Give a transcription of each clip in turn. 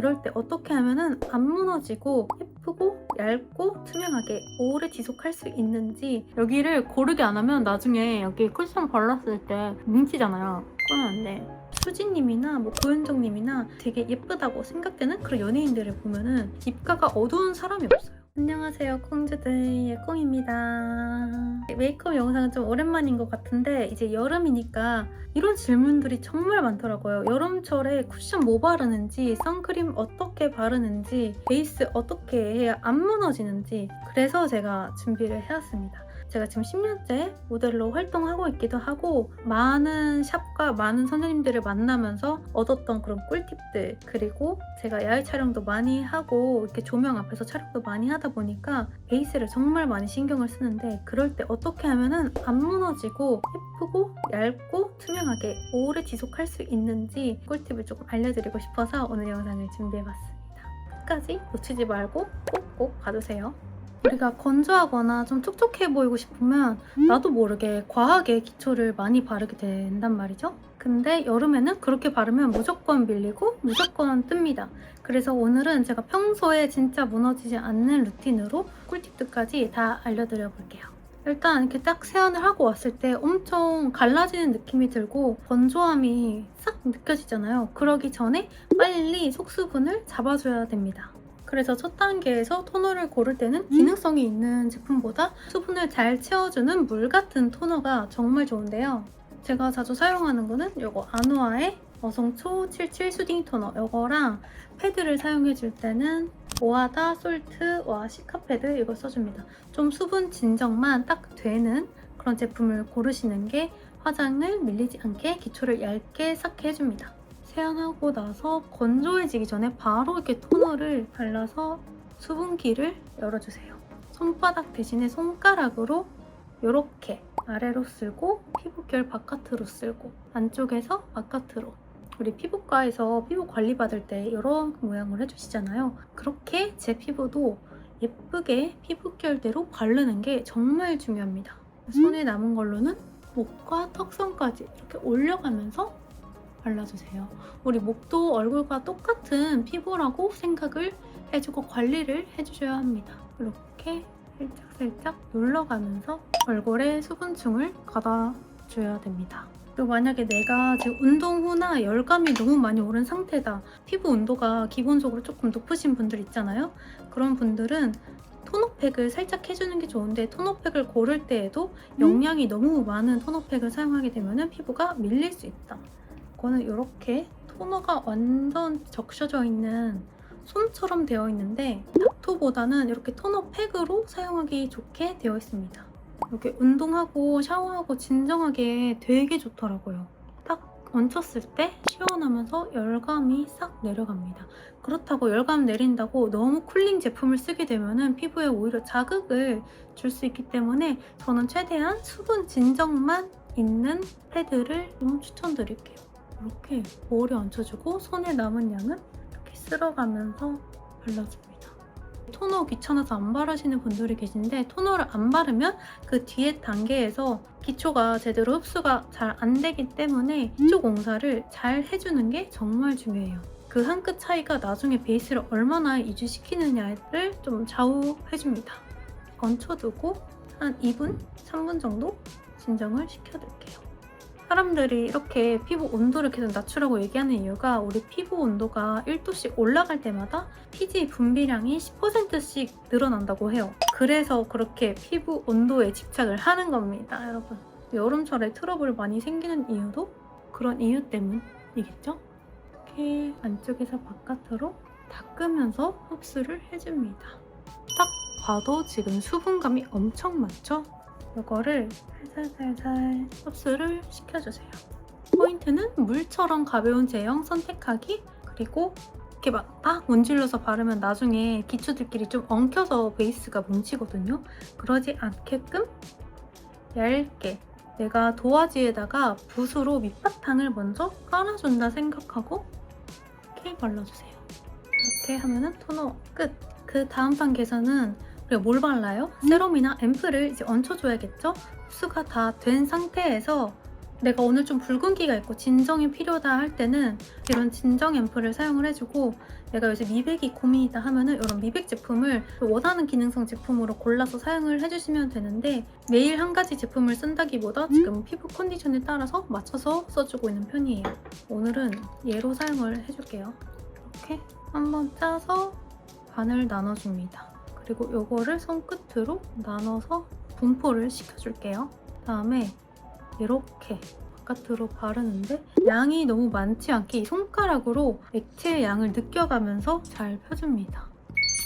그럴 때 어떻게 하면은 안 무너지고 예쁘고 얇고 투명하게 오래 지속할 수 있는지, 여기를 고르게 안 하면 나중에 여기 쿠션 발랐을 때 뭉치잖아요. 그건 안 돼. 수지님이나 뭐 고현정님이나 되게 예쁘다고 생각되는 그런 연예인들을 보면은 입가가 어두운 사람이 없어요. 안녕하세요, 콩주들. 예콩입니다. 메이크업 영상은 좀 오랜만인 것 같은데 이제 여름이니까 이런 질문들이 정말 많더라고요. 여름철에 쿠션 뭐 바르는지, 선크림 어떻게 바르는지, 베이스 어떻게 해야 안 무너지는지, 그래서 제가 준비를 해왔습니다. 제가 지금 10년째 모델로 활동하고 있기도 하고 많은 샵과 많은 선생님들을 만나면서 얻었던 그런 꿀팁들, 그리고 제가 야외 촬영도 많이 하고 이렇게 조명 앞에서 촬영도 많이 하다 보니까 베이스를 정말 많이 신경을 쓰는데, 그럴 때 어떻게 하면은 안 무너지고 예쁘고 얇고 투명하게 오래 지속할 수 있는지 꿀팁을 조금 알려드리고 싶어서 오늘 영상을 준비해봤습니다. 끝까지 놓치지 말고 꼭꼭 봐주세요. 우리가 건조하거나 좀 촉촉해 보이고 싶으면 나도 모르게 과하게 기초를 많이 바르게 된단 말이죠. 근데 여름에는 그렇게 바르면 무조건 밀리고 무조건 뜹니다. 그래서 오늘은 제가 평소에 진짜 무너지지 않는 루틴으로 꿀팁들까지 다 알려드려 볼게요. 일단 이렇게 딱 세안을 하고 왔을 때 엄청 갈라지는 느낌이 들고 건조함이 싹 느껴지잖아요. 그러기 전에 빨리 속수분을 잡아줘야 됩니다. 그래서 첫 단계에서 토너를 고를 때는 기능성이 있는 제품보다 수분을 잘 채워주는 물 같은 토너가 정말 좋은데요. 제가 자주 사용하는 거는 이거 아누아의 어성초 77 수딩 토너, 이거랑 패드를 사용해줄 때는 오하다 솔트와 시카 패드 이걸 써줍니다. 좀 수분 진정만 딱 되는 그런 제품을 고르시는 게 화장을 밀리지 않게 기초를 얇게 쌓게 해줍니다. 세안하고 나서 건조해지기 전에 바로 이렇게 토너를 발라서 수분기를 열어주세요. 손바닥 대신에 손가락으로 이렇게 아래로 쓸고 피부결 바깥으로 쓸고 안쪽에서 바깥으로. 우리 피부과에서 피부 관리 받을 때 이런 모양을 해주시잖아요. 그렇게 제 피부도 예쁘게 피부결대로 바르는 게 정말 중요합니다. 손에 남은 걸로는 목과 턱선까지 이렇게 올려가면서 발라주세요. 우리 목도 얼굴과 똑같은 피부라고 생각을 해주고 관리를 해주셔야 합니다. 이렇게 살짝살짝 눌러가면서 얼굴에 수분층을 가다줘야 됩니다. 그리고 만약에 내가 지금 운동 후나 열감이 너무 많이 오른 상태다, 피부 온도가 기본적으로 조금 높으신 분들 있잖아요. 그런 분들은 토너팩을 살짝 해주는 게 좋은데, 토너팩을 고를 때에도 영양이 너무 많은 토너팩을 사용하게 되면 피부가 밀릴 수 있다. 이거는 이렇게 토너가 완전 적셔져 있는 솜처럼 되어 있는데 닥토보다는 이렇게 토너팩으로 사용하기 좋게 되어 있습니다. 이렇게 운동하고 샤워하고 진정하게 되게 좋더라고요. 딱 얹혔을 때 시원하면서 열감이 싹 내려갑니다. 그렇다고 열감 내린다고 너무 쿨링 제품을 쓰게 되면 피부에 오히려 자극을 줄 수 있기 때문에 저는 최대한 수분 진정만 있는 패드를 좀 추천드릴게요. 이렇게 머리 얹혀주고 손에 남은 양은 이렇게 쓸어가면서 발라줍니다. 토너 귀찮아서 안 바르시는 분들이 계신데, 토너를 안 바르면 그 뒤에 단계에서 기초가 제대로 흡수가 잘 안 되기 때문에 기초 공사를 잘 해주는 게 정말 중요해요. 그 한 끗 차이가 나중에 베이스를 얼마나 유지시키느냐를 좀 좌우해줍니다. 얹혀두고 한 2분, 3분 정도 진정을 시켜둘게요. 사람들이 이렇게 피부 온도를 계속 낮추라고 얘기하는 이유가 우리 피부 온도가 1도씩 올라갈 때마다 피지 분비량이 10%씩 늘어난다고 해요. 그래서 그렇게 피부 온도에 집착을 하는 겁니다, 여러분. 여름철에 트러블 많이 생기는 이유도 그런 이유 때문이겠죠? 이렇게 안쪽에서 바깥으로 닦으면서 흡수를 해줍니다. 딱 봐도 지금 수분감이 엄청 많죠? 이거를 살살살살 흡수를 시켜주세요. 포인트는 물처럼 가벼운 제형 선택하기, 그리고 이렇게 막 문질러서 바르면 나중에 기초들끼리 좀 엉켜서 베이스가 뭉치거든요. 그러지 않게끔 얇게 내가 도화지에다가 붓으로 밑바탕을 먼저 깔아준다 생각하고 이렇게 발라주세요. 이렇게 하면은 토너 끝! 그 다음 단계에서는 우리가 뭘 발라요? 세럼이나 앰플을 이제 얹혀줘야겠죠? 흡수가 다 된 상태에서 내가 오늘 좀 붉은기가 있고 진정이 필요하다 할 때는 이런 진정 앰플을 사용을 해주고, 내가 요새 미백이 고민이다 하면은 이런 미백 제품을 원하는 기능성 제품으로 골라서 사용을 해주시면 되는데, 매일 한 가지 제품을 쓴다기보다 지금 피부 컨디션에 따라서 맞춰서 써주고 있는 편이에요. 오늘은 얘로 사용을 해줄게요. 이렇게 한번 짜서 반을 나눠줍니다. 그리고 이거를 손끝으로 나눠서 분포를 시켜줄게요. 다음에 이렇게 바깥으로 바르는데 양이 너무 많지 않게 이 손가락으로 액체의 양을 느껴가면서 잘 펴줍니다.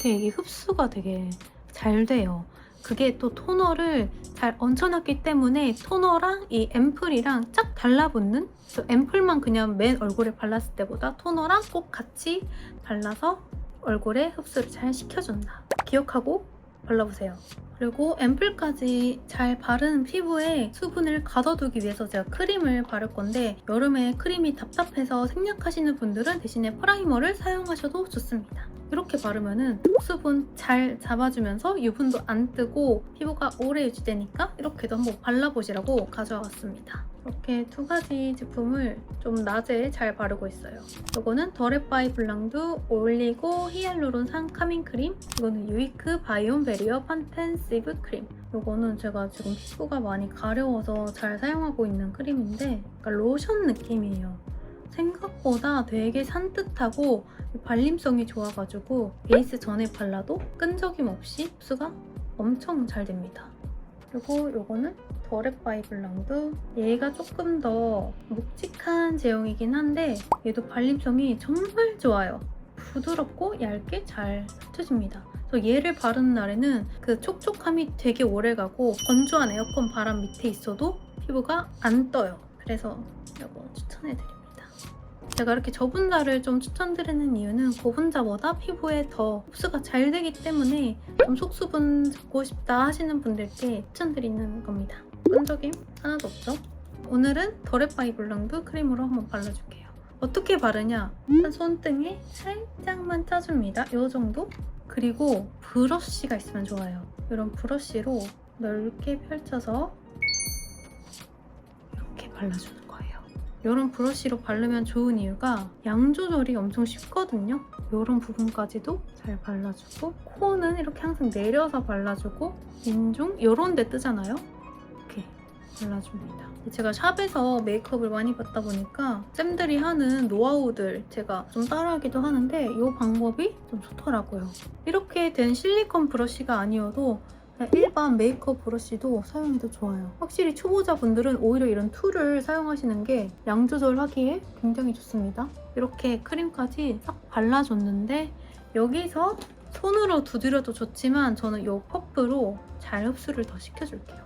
이게 흡수가 되게 잘 돼요. 그게 또 토너를 잘 얹혀놨기 때문에 토너랑 이 앰플이랑 쫙 달라붙는, 앰플만 그냥 맨 얼굴에 발랐을 때보다 토너랑 꼭 같이 발라서 얼굴에 흡수를 잘 시켜준다. 기억하고 발라보세요. 그리고 앰플까지 잘 바른 피부에 수분을 가둬두기 위해서 제가 크림을 바를 건데, 여름에 크림이 답답해서 생략하시는 분들은 대신에 프라이머를 사용하셔도 좋습니다. 이렇게 바르면은 수분 잘 잡아주면서 유분도 안 뜨고 피부가 오래 유지되니까 이렇게도 한번 발라보시라고 가져왔습니다. 이렇게 두 가지 제품을 좀 낮에 잘 바르고 있어요. 이거는 더랩바이 블랑드 올리고 히알루론산 카밍 크림, 이거는 유이크 바이온 베리어 판텐시브 크림. 이거는 제가 지금 피부가 많이 가려워서 잘 사용하고 있는 크림인데 약간 로션 느낌이에요. 생각보다 되게 산뜻하고 발림성이 좋아가지고 베이스 전에 발라도 끈적임 없이 흡수가 엄청 잘 됩니다. 그리고 이거는 더랩바이 블랑드, 얘가 조금 더 묵직한 제형이긴 한데 얘도 발림성이 정말 좋아요. 부드럽고 얇게 잘 펴집니다. 그래서 얘를 바르는 날에는 그 촉촉함이 되게 오래가고 건조한 에어컨 바람 밑에 있어도 피부가 안 떠요. 그래서 이거 추천해드립니다. 제가 이렇게 저분자를 좀 추천드리는 이유는 고분자보다 피부에 더 흡수가 잘 되기 때문에 좀 속수분 잡고 싶다 하시는 분들께 추천드리는 겁니다. 끈적임 하나도 없죠? 오늘은 더랩바이 블랑드 크림으로 한번 발라줄게요. 어떻게 바르냐? 일단 손등에 살짝만 짜줍니다. 이 정도? 그리고 브러쉬가 있으면 좋아요. 이런 브러쉬로 넓게 펼쳐서 이렇게 발라주는 거예요. 이런 브러쉬로 바르면 좋은 이유가 양 조절이 엄청 쉽거든요. 이런 부분까지도 잘 발라주고, 코는 이렇게 항상 내려서 발라주고, 인중 이런 데 뜨잖아요. 이렇게 발라줍니다. 제가 샵에서 메이크업을 많이 받다 보니까 쌤들이 하는 노하우들 제가 좀 따라하기도 하는데 이 방법이 좀 좋더라고요. 이렇게 된 실리콘 브러쉬가 아니어도 일반 메이크업 브러쉬도 사용해도 좋아요. 확실히 초보자분들은 오히려 이런 툴을 사용하시는 게 양 조절하기에 굉장히 좋습니다. 이렇게 크림까지 싹 발라줬는데 여기서 손으로 두드려도 좋지만 저는 이 퍼프로 잘 흡수를 더 시켜줄게요.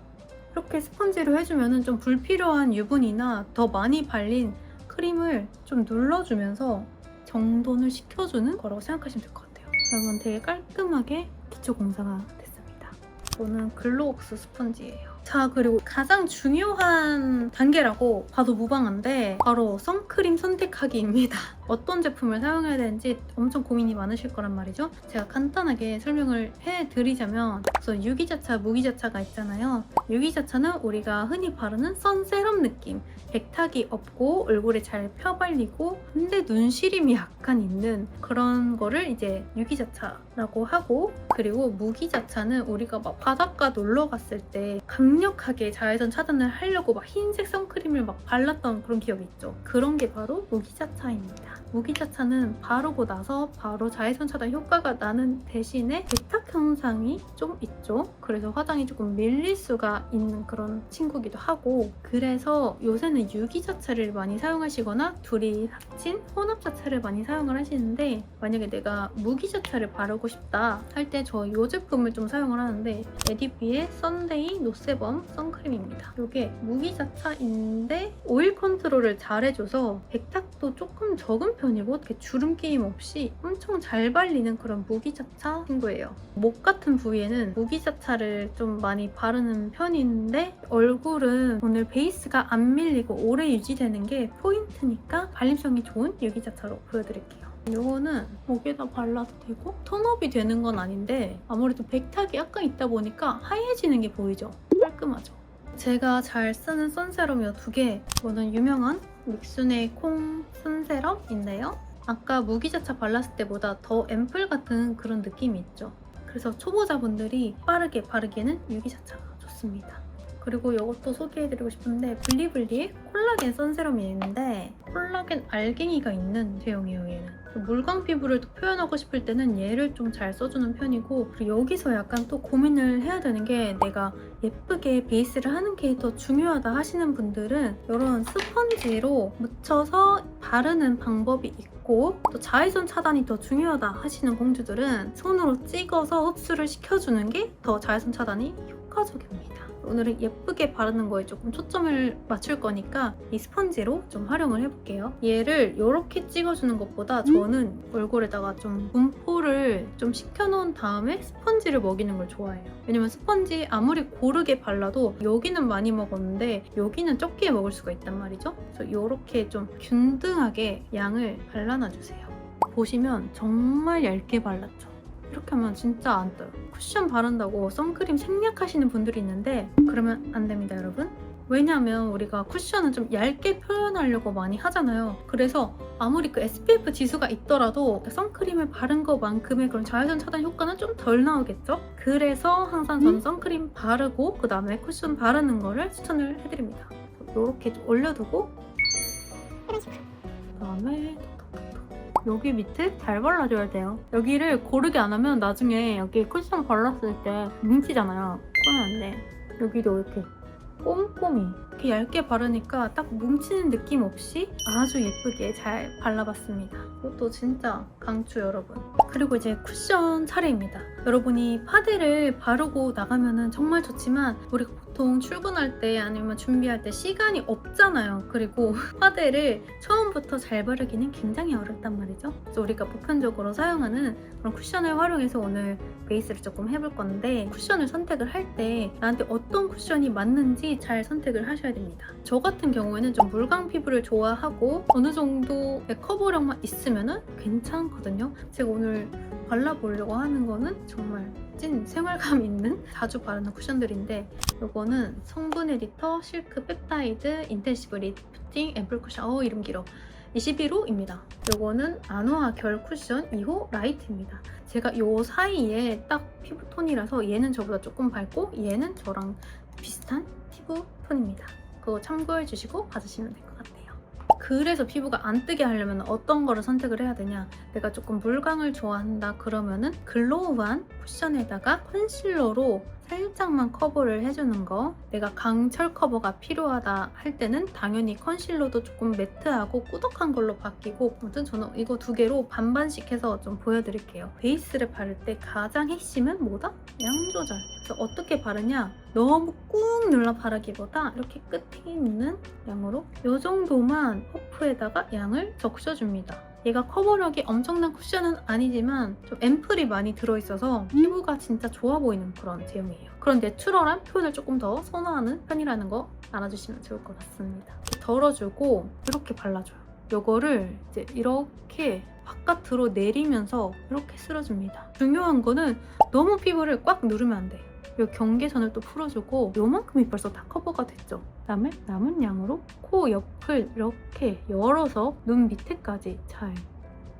이렇게 스펀지로 해주면 좀 불필요한 유분이나 더 많이 발린 크림을 좀 눌러주면서 정돈을 시켜주는 거라고 생각하시면 될 것 같아요. 여러분 되게 깔끔하게 기초 공사가 됐습니다. 이거는 글로웍스 스펀지예요. 자, 그리고 가장 중요한 단계라고 봐도 무방한데 바로 선크림 선택하기입니다. 어떤 제품을 사용해야 되는지 엄청 고민이 많으실 거란 말이죠. 제가 간단하게 설명을 해드리자면, 그래서 유기자차, 무기자차가 있잖아요. 유기자차는 우리가 흔히 바르는 선세럼 느낌, 백탁이 없고 얼굴에 잘 펴발리고 근데 눈시림이 약간 있는 그런 거를 이제 유기자차라고 하고, 그리고 무기자차는 우리가 막 바닷가 놀러 갔을 때 강력하게 자외선 차단을 하려고 막 흰색 선크림을 막 발랐던 그런 기억이 있죠. 그런 게 바로 무기자차입니다. 무기자차는 바르고 나서 바로 자외선 차단 효과가 나는 대신에 백탁 현상이 좀 있죠. 그래서 화장이 조금 밀릴 수가 있는 그런 친구기도 하고, 그래서 요새는 유기자차를 많이 사용하시거나 둘이 합친 혼합자차를 많이 사용을 하시는데, 만약에 내가 무기자차를 바르고 싶다 할 때 저 이 제품을 좀 사용을 하는데, 에디피의 썬데이 노세범 선크림입니다. 이게 무기자차인데 오일 컨트롤을 잘 해줘서 백탁도 조금 적은 편이고 이렇게 주름 끼임 없이 엄청 잘 발리는 그런 무기자차 친구예요. 목 같은 부위에는 무기자차를 좀 많이 바르는 편인데, 얼굴은 오늘 베이스가 안 밀리고 오래 유지되는 게 포인트니까 발림성이 좋은 유기자차로 보여드릴게요. 이거는 목에다 발라도 되고 톤업이 되는 건 아닌데 아무래도 백탁이 약간 있다 보니까 하얘지는 게 보이죠? 깔끔하죠? 제가 잘 쓰는 선세럼이요 2개. 이거는 유명한 믹순의 콩 선세럼인데요. 아까 무기자차 발랐을 때보다 더 앰플 같은 그런 느낌이 있죠. 그래서 초보자분들이 빠르게 바르기에는 유기자차가 좋습니다. 그리고 이것도 소개해드리고 싶은데 블리블리의 콜라겐 선세럼이 있는데 콜라겐 알갱이가 있는 제형이에요. 얘는 물광 피부를 또 표현하고 싶을 때는 얘를 좀 잘 써주는 편이고, 그리고 여기서 약간 또 고민을 해야 되는 게 내가 예쁘게 베이스를 하는 게 더 중요하다 하시는 분들은 이런 스펀지로 묻혀서 바르는 방법이 있고, 또 자외선 차단이 더 중요하다 하시는 공주들은 손으로 찍어서 흡수를 시켜주는 게 더 자외선 차단이 효과적입니다. 오늘은 예쁘게 바르는 거에 조금 초점을 맞출 거니까 이 스펀지로 좀 활용을 해볼게요. 얘를 이렇게 찍어주는 것보다 저는 얼굴에다가 좀 분포를 좀 시켜놓은 다음에 스펀지를 먹이는 걸 좋아해요. 왜냐면 스펀지 아무리 고르게 발라도 여기는 많이 먹었는데 여기는 적게 먹을 수가 있단 말이죠. 그래서 이렇게 좀 균등하게 양을 발라놔주세요. 보시면 정말 얇게 발랐죠. 이렇게 하면 진짜 안 떠요. 쿠션 바른다고 선크림 생략하시는 분들이 있는데 그러면 안 됩니다, 여러분. 왜냐하면 우리가 쿠션은 좀 얇게 표현하려고 많이 하잖아요. 그래서 아무리 그 SPF 지수가 있더라도 선크림을 바른 것만큼의 그런 자외선 차단 효과는 좀 덜 나오겠죠? 그래서 항상 저는 선크림 바르고 그 다음에 쿠션 바르는 거를 추천을 해드립니다. 이렇게 좀 올려두고 그 다음에 여기 밑에 잘 발라줘야 돼요. 여기를 고르게 안 하면 나중에 여기 쿠션 발랐을 때 뭉치잖아요. 그러면 안 돼. 여기도 이렇게 꼼꼼히 이렇게 얇게 바르니까 딱 뭉치는 느낌 없이 아주 예쁘게 잘 발라봤습니다. 이것도 진짜 강추 여러분. 그리고 이제 쿠션 차례입니다. 여러분이 파데를 바르고 나가면 정말 좋지만 우리가 보통 출근할 때 아니면 준비할 때 시간이 없잖아요. 그리고 파데를 처음부터 잘 바르기는 굉장히 어렵단 말이죠. 그래서 우리가 보편적으로 사용하는 그런 쿠션을 활용해서 오늘 베이스를 조금 해볼 건데, 쿠션을 선택을 할 때 나한테 어떤 쿠션이 맞는지 잘 선택을 하셔야 됩니다. 저 같은 경우에는 좀 물광 피부를 좋아하고 어느 정도의 커버력만 있으면 괜찮거든요. 제가 오늘 발라보려고 하는 거는 정말 찐 생활감 있는 자주 바르는 쿠션들인데, 이거는 성분 에디터 실크 펩타이드 인텐시브 리프팅 앰플 쿠션, 이름 길어, 21호입니다. 이거는 아노아 결 쿠션 2호 라이트입니다. 제가 이 사이에 딱 피부톤이라서 얘는 저보다 조금 밝고 얘는 저랑 비슷한 피부톤입니다. 그거 참고해 주시고 받으시면 될 것 같아요. 그래서 피부가 안 뜨게 하려면 어떤 거를 선택을 해야 되냐, 내가 조금 물광을 좋아한다 그러면은 글로우한 쿠션에다가 컨실러로 살짝만 커버를 해주는 거, 내가 강철 커버가 필요하다 할 때는 당연히 컨실러도 조금 매트하고 꾸덕한 걸로 바뀌고, 아무튼 저는 이거 2개로 반반씩 해서 좀 보여드릴게요. 베이스를 바를 때 가장 핵심은 뭐다? 양 조절. 그래서 어떻게 바르냐, 너무 꾹 눌러 바르기보다 이렇게 끝에 있는 양으로 이 정도만 퍼프에다가 양을 적셔줍니다. 얘가 커버력이 엄청난 쿠션은 아니지만 좀 앰플이 많이 들어있어서 피부가 진짜 좋아 보이는 그런 제형이에요. 그런 내추럴한 표현을 조금 더 선호하는 편이라는 거 알아주시면 좋을 것 같습니다. 덜어주고 이렇게 발라줘요. 요거를 이제 이렇게 바깥으로 내리면서 이렇게 쓸어줍니다. 중요한 거는 너무 피부를 꽉 누르면 안 돼요. 이 경계선을 또 풀어주고 요만큼이 벌써 다 커버가 됐죠. 그다음에 남은 양으로 코 옆을 이렇게 열어서 눈 밑에까지 잘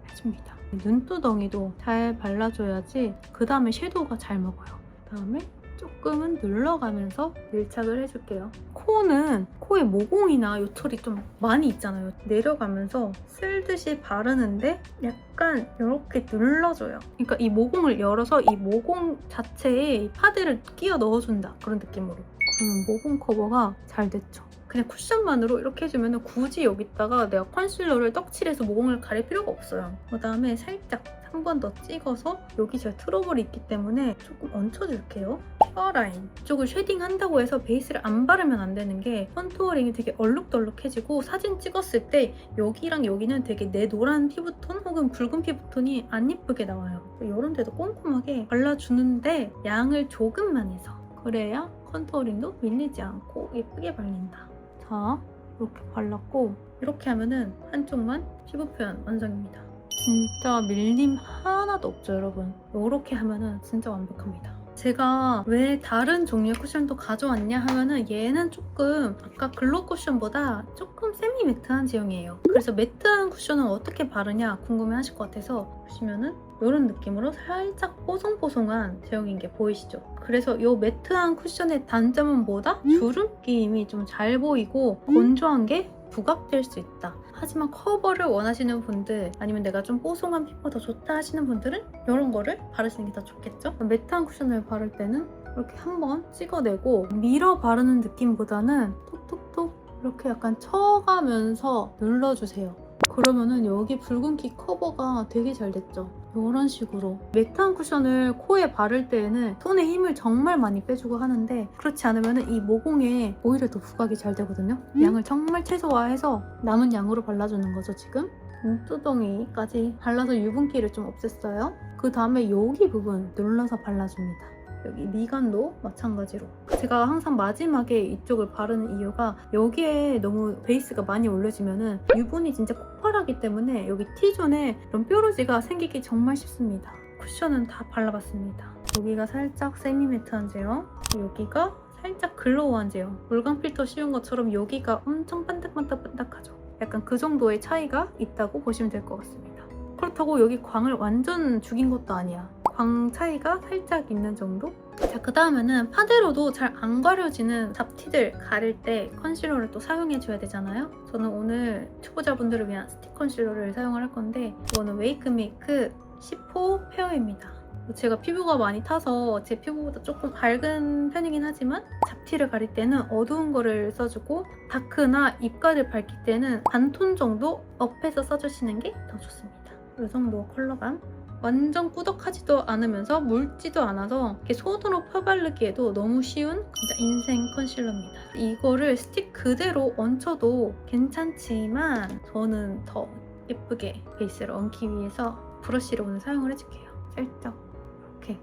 해줍니다. 눈두덩이도 잘 발라줘야지 그 다음에 섀도우가 잘 먹어요. 그다음에 조금은 눌러가면서 밀착을 해줄게요. 코는 코에 모공이나 요철이 좀 많이 있잖아요. 내려가면서 쓸듯이 바르는데 약간 이렇게 눌러줘요. 그러니까 이 모공을 열어서 이 모공 자체에 파데를 끼워 넣어준다, 그런 느낌으로. 그러면 모공 커버가 잘 됐죠. 그냥 쿠션만으로 이렇게 해주면 굳이 여기다가 내가 컨실러를 떡칠해서 모공을 가릴 필요가 없어요. 그다음에 살짝 한 번 더 찍어서 여기 제가 트러블이 있기 때문에 조금 얹혀줄게요. 큐어라인 이쪽을 쉐딩한다고 해서 베이스를 안 바르면 안 되는 게, 컨투어링이 되게 얼룩덜룩해지고 사진 찍었을 때 여기랑 여기는 되게 내 노란 피부톤 혹은 붉은 피부톤이 안 예쁘게 나와요. 이런 데도 꼼꼼하게 발라주는데 양을 조금만 해서, 그래야 컨투어링도 밀리지 않고 예쁘게 발린다. 자, 이렇게 발랐고 이렇게 하면은 한쪽만 피부 표현 완성입니다. 진짜 밀림 하나도 없죠, 여러분. 이렇게 하면은 진짜 완벽합니다. 제가 왜 다른 종류의 쿠션도 가져왔냐 하면은 얘는 조금 아까 글로 쿠션보다 조금 세미 매트한 제형이에요. 그래서 매트한 쿠션은 어떻게 바르냐 궁금해 하실 것 같아서 보시면은 이런 느낌으로 살짝 뽀송뽀송한 제형인 게 보이시죠? 그래서 이 매트한 쿠션의 단점은 뭐다? 주름김이 좀 잘 보이고 건조한 게 부각될 수 있다. 하지만 커버를 원하시는 분들 아니면 내가 좀 뽀송한 피부가 더 좋다 하시는 분들은 이런 거를 바르시는 게 더 좋겠죠? 매트한 쿠션을 바를 때는 이렇게 한번 찍어내고 밀어 바르는 느낌보다는 톡톡톡 이렇게 약간 쳐가면서 눌러주세요. 그러면은 여기 붉은기 커버가 되게 잘 됐죠? 이런 식으로 매트한 쿠션을 코에 바를 때에는 손에 힘을 정말 많이 빼주고 하는데 그렇지 않으면 이 모공에 오히려 더 부각이 잘 되거든요. 양을 정말 최소화해서 남은 양으로 발라주는 거죠 지금. 눈두덩이까지 발라서 유분기를 좀 없앴어요. 그 다음에 여기 부분 눌러서 발라줍니다. 여기 미간도 마찬가지로. 제가 항상 마지막에 이쪽을 바르는 이유가 여기에 너무 베이스가 많이 올려지면은 유분이 진짜 폭발하기 때문에 여기 T존에 이런 뾰루지가 생기기 정말 쉽습니다. 쿠션은 다 발라봤습니다. 여기가 살짝 세미매트한 제형, 여기가 살짝 글로우한 제형. 물광 필터 씌운 것처럼 여기가 엄청 반짝반짝반짝하죠. 약간 그 정도의 차이가 있다고 보시면 될 것 같습니다. 그렇다고 여기 광을 완전 죽인 것도 아니야. 광 차이가 살짝 있는 정도? 자, 그 다음에는 파데로도 잘 안 가려지는 잡티들 가릴 때 컨실러를 또 사용해줘야 되잖아요. 저는 오늘 초보자분들을 위한 스틱 컨실러를 사용을 할 건데 이거는 웨이크메이크 10호 페어입니다. 제가 피부가 많이 타서 제 피부보다 조금 밝은 편이긴 하지만 잡티를 가릴 때는 어두운 거를 써주고 다크나 입가를 밝힐 때는 반톤 정도 업해서 써주시는 게 더 좋습니다. 이 정도 컬러감. 완전 꾸덕하지도 않으면서 묽지도 않아서 이렇게 손으로 펴바르기에도 너무 쉬운 진짜 인생 컨실러입니다. 이거를 스틱 그대로 얹혀도 괜찮지만 저는 더 예쁘게 베이스를 얹기 위해서 브러쉬를 오늘 사용을 해줄게요. 살짝 이렇게.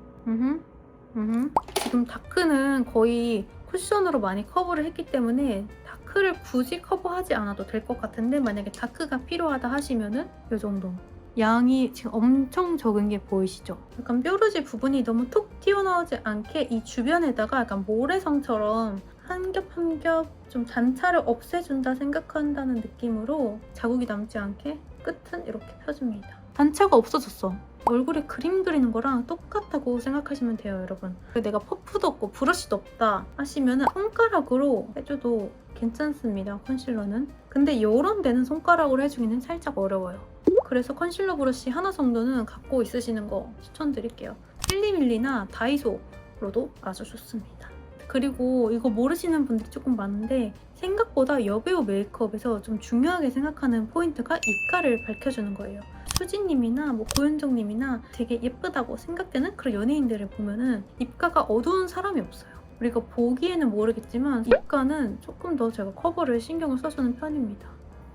지금 다크는 거의 쿠션으로 많이 커버를 했기 때문에 다크를 굳이 커버하지 않아도 될 것 같은데 만약에 다크가 필요하다 하시면은 이 정도. 양이 지금 엄청 적은 게 보이시죠? 약간 뾰루지 부분이 너무 툭 튀어나오지 않게 이 주변에다가 약간 모래성처럼 한 겹 한 겹 좀 단차를 없애준다 생각한다는 느낌으로 자국이 남지 않게 끝은 이렇게 펴줍니다. 단차가 없어졌어. 얼굴에 그림 그리는 거랑 똑같다고 생각하시면 돼요, 여러분. 내가 퍼프도 없고 브러쉬도 없다 하시면 손가락으로 해줘도 괜찮습니다, 컨실러는. 근데 이런 데는 손가락으로 해주기는 살짝 어려워요. 그래서 컨실러 브러쉬 하나 정도는 갖고 있으시는 거 추천드릴게요. 필리밀리나 다이소로도 아주 좋습니다. 그리고 이거 모르시는 분들이 조금 많은데 생각보다 여배우 메이크업에서 좀 중요하게 생각하는 포인트가 입가를 밝혀주는 거예요. 수지님이나 뭐 고윤정님이나 되게 예쁘다고 생각되는 그런 연예인들을 보면은 입가가 어두운 사람이 없어요. 우리가 보기에는 모르겠지만 입가는 조금 더 제가 커버를 신경을 써주는 편입니다.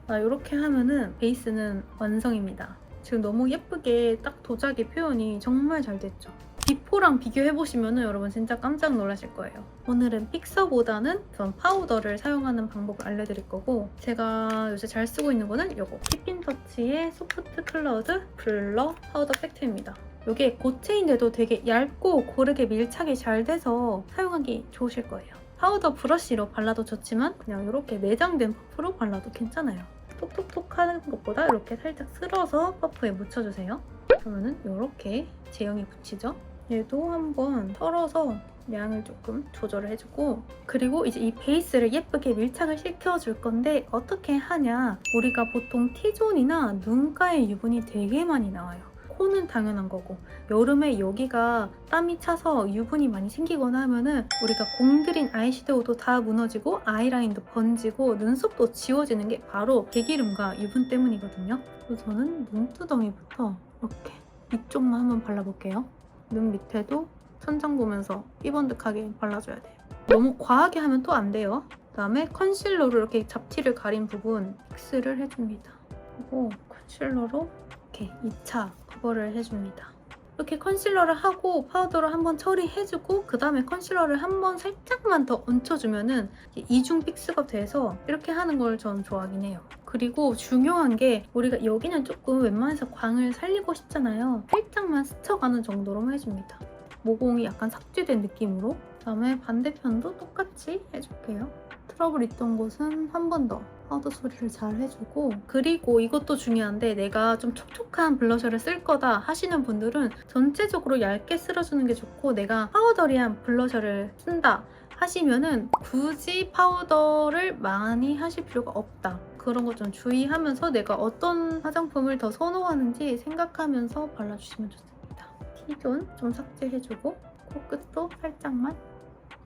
이렇게 하면은 베이스는 완성입니다. 지금 너무 예쁘게 딱 도자기 표현이 정말 잘 됐죠. 비포랑 비교해보시면 여러분 진짜 깜짝 놀라실 거예요. 오늘은 픽서보다는 전 파우더를 사용하는 방법을 알려드릴 거고 제가 요새 잘 쓰고 있는 거는 이거 피핀터치의 소프트 클라우드 블러 파우더 팩트입니다. 이게 고체인데도 되게 얇고 고르게 밀착이 잘 돼서 사용하기 좋으실 거예요. 파우더 브러쉬로 발라도 좋지만 그냥 이렇게 내장된 퍼프로 발라도 괜찮아요. 톡톡톡 하는 것보다 이렇게 살짝 쓸어서 퍼프에 묻혀주세요. 그러면은 이렇게 제형이 붙이죠. 얘도 한번 털어서 양을 조금 조절을 해주고 그리고 이제 이 베이스를 예쁘게 밀착을 시켜줄 건데 어떻게 하냐, 우리가 보통 T존이나 눈가에 유분이 되게 많이 나와요. 코는 당연한 거고 여름에 여기가 땀이 차서 유분이 많이 생기거나 하면은 우리가 공들인 아이섀도우도 다 무너지고 아이라인도 번지고 눈썹도 지워지는 게 바로 개기름과 유분 때문이거든요. 그래서 저는 눈두덩이부터 이렇게 이쪽만 한번 발라볼게요. 눈 밑에도 천장 보면서 삐번득하게 발라줘야 돼요. 너무 과하게 하면 또 안 돼요. 그다음에 컨실러로 이렇게 잡티를 가린 부분 픽스를 해줍니다. 그리고 컨실러로 이렇게 2차 커버를 해줍니다. 이렇게 컨실러를 하고 파우더로 한번 처리해주고 그 다음에 컨실러를 한번 살짝만 더 얹혀주면은 이중 픽스가 돼서 이렇게 하는 걸 저는 좋아하긴 해요. 그리고 중요한 게 우리가 여기는 조금 웬만해서 광을 살리고 싶잖아요. 살짝만 스쳐가는 정도로만 해줍니다. 모공이 약간 삭제된 느낌으로. 그다음에 반대편도 똑같이 해줄게요. 트러블 있던 곳은 한 번 더 파우더 처리를 잘 해주고, 그리고 이것도 중요한데 내가 좀 촉촉한 블러셔를 쓸 거다 하시는 분들은 전체적으로 얇게 쓸어주는 게 좋고, 내가 파우더리한 블러셔를 쓴다 하시면은 굳이 파우더를 많이 하실 필요가 없다. 그런 거 좀 주의하면서 내가 어떤 화장품을 더 선호하는지 생각하면서 발라주시면 좋습니다. T존 좀 삭제해주고 코끝도 살짝만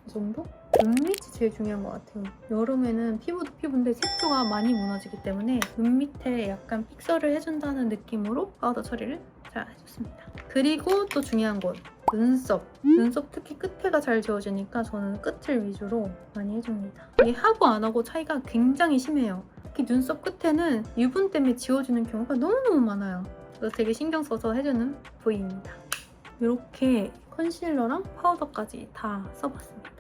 이 정도? 눈 밑이 제일 중요한 것 같아요. 여름에는 피부도 피부인데 색조가 많이 무너지기 때문에 눈 밑에 약간 픽서를 해준다는 느낌으로 파우더 처리를 잘 해줬습니다. 그리고 또 중요한 곳, 눈썹. 눈썹 특히 끝에가 잘 지워지니까 저는 끝을 위주로 많이 해줍니다. 이게 하고 안 하고 차이가 굉장히 심해요. 특히 눈썹 끝에는 유분 때문에 지워지는 경우가 너무너무 많아요. 그래서 되게 신경 써서 해주는 부위입니다. 이렇게 컨실러랑 파우더까지 다 써봤습니다.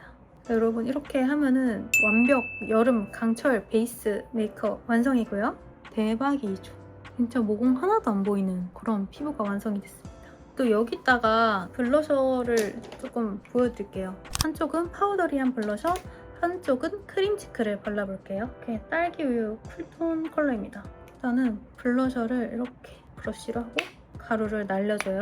여러분, 이렇게 하면은 완벽 여름 강철 베이스 메이크업 완성이고요. 대박이죠. 진짜 모공 하나도 안 보이는 그런 피부가 완성이 됐습니다. 또 여기다가 블러셔를 조금 보여드릴게요. 한쪽은 파우더리한 블러셔, 한쪽은 크림치크를 발라볼게요. 이렇게 딸기우유 쿨톤 컬러입니다. 일단은 블러셔를 이렇게 브러쉬로 하고 가루를 날려줘요.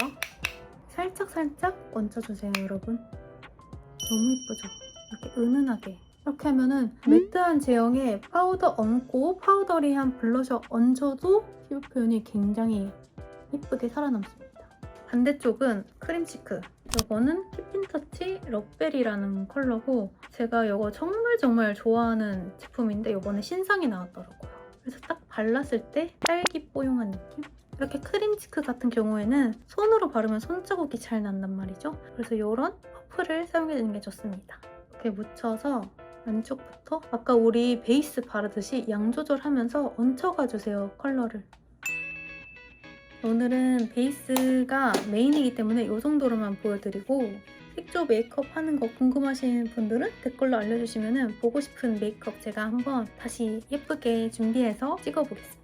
살짝살짝 얹어주세요, 여러분. 너무 예쁘죠? 이렇게 은은하게. 이렇게 하면은 매트한 제형에 파우더 얹고 파우더리한 블러셔 얹어도 피부 표현이 굉장히 예쁘게 살아남습니다. 반대쪽은 크림치크. 이거는 힙핀터치 럭베리라는 컬러고, 제가 이거 정말 좋아하는 제품인데 이번에 신상이 나왔더라고요. 그래서 딱 발랐을 때 딸기 뽀용한 느낌? 이렇게 크림치크 같은 경우에는 손으로 바르면 손자국이 잘 난단 말이죠. 그래서 이런 퍼프를 사용해주는 게 좋습니다. 이렇게 묻혀서 안쪽부터 아까 우리 베이스 바르듯이 양 조절하면서 얹혀가주세요, 컬러를. 오늘은 베이스가 메인이기 때문에 이 정도로만 보여드리고, 색조 메이크업 하는 거 궁금하신 분들은 댓글로 알려주시면 보고 싶은 메이크업 제가 한번 다시 예쁘게 준비해서 찍어보겠습니다.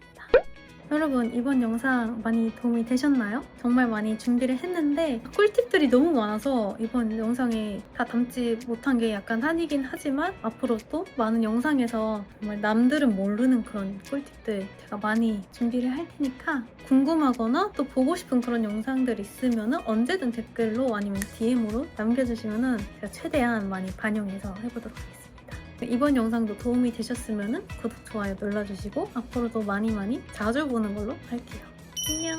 여러분, 이번 영상 많이 도움이 되셨나요? 정말 많이 준비를 했는데 꿀팁들이 너무 많아서 이번 영상에 다 담지 못한 게 약간 한이긴 하지만, 앞으로 또 많은 영상에서 정말 남들은 모르는 그런 꿀팁들 제가 많이 준비를 할 테니까, 궁금하거나 또 보고 싶은 그런 영상들 있으면 언제든 댓글로 아니면 DM으로 남겨주시면 제가 최대한 많이 반영해서 해보도록 하겠습니다. 이번 영상도 도움이 되셨으면 구독, 좋아요 눌러주시고 앞으로도 많이 자주 보는 걸로 할게요. 안녕.